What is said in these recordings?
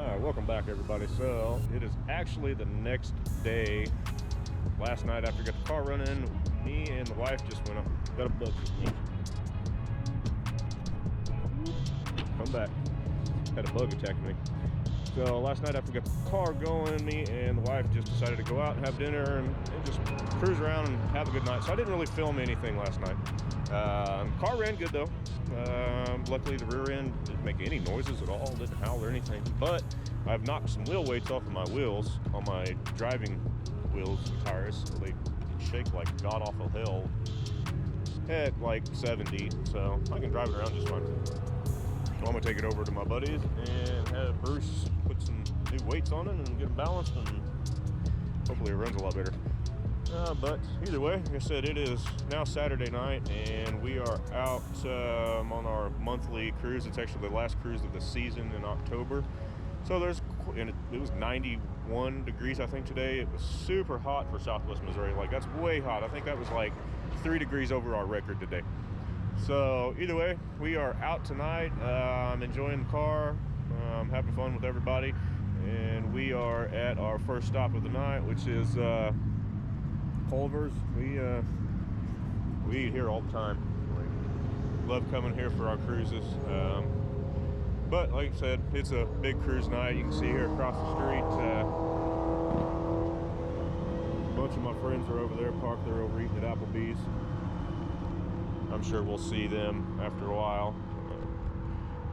Alright, welcome back everybody. So, it is actually the next day. Last night after I got the car running, me and the wife just went up, got a bug. Come back. Had a bug attack me. So last night after we got the car going, me and the wife just decided to go out and have dinner and just cruise around and have a good night. So I didn't really film anything last night. Car ran good though. Luckily the rear end didn't make any noises at all, didn't howl or anything. But I've knocked some wheel weights off of my wheels, on my driving wheels and tires. So they shake like god awful hell at like 70. So I can drive it around just fine. So I'm gonna take it over to my buddies and have Bruce put some new weights on it and get them balanced, and hopefully it runs a lot better. But either way, like I said, it is now Saturday night and we are out on our monthly cruise. It's actually the last cruise of the season in October. So it was 91 degrees I think today. It was super hot for Southwest Missouri. Like that's way hot. I think that was like 3 degrees over our record today. So either way, we are out tonight. I'm enjoying the car. I'm having fun with everybody, and we are at our first stop of the night, which is Culver's. We eat here all the time. We love coming here for our cruises. But like I said, it's a big cruise night. You can see here across the street. A bunch of my friends are over there parked. They're over eating at Applebee's. I'm sure we'll see them after a while.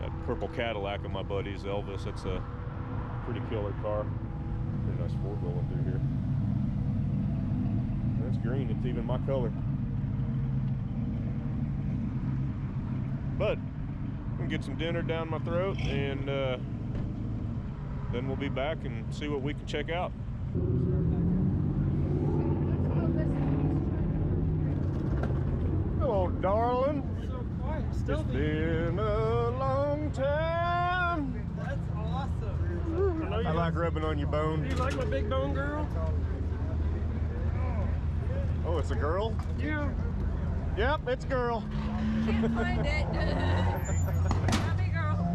That purple Cadillac of my buddy's, Elvis, that's a pretty killer car. Pretty nice Ford rolling through here. That's green, it's even my color. But I'm gonna get some dinner down my throat, and then we'll be back and see what we can check out. Hello, darling. So quiet. Still It's been a long time. That's awesome. I like rubbing on your bone. Do you like my big bone girl? Oh, it's a girl? Yeah. Yep, it's a girl. Can't find it. Happy girl.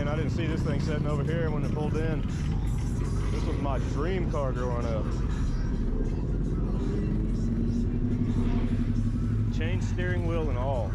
man, I didn't see this thing sitting over here when it pulled in. This was my dream car growing up. Chain steering wheel and all.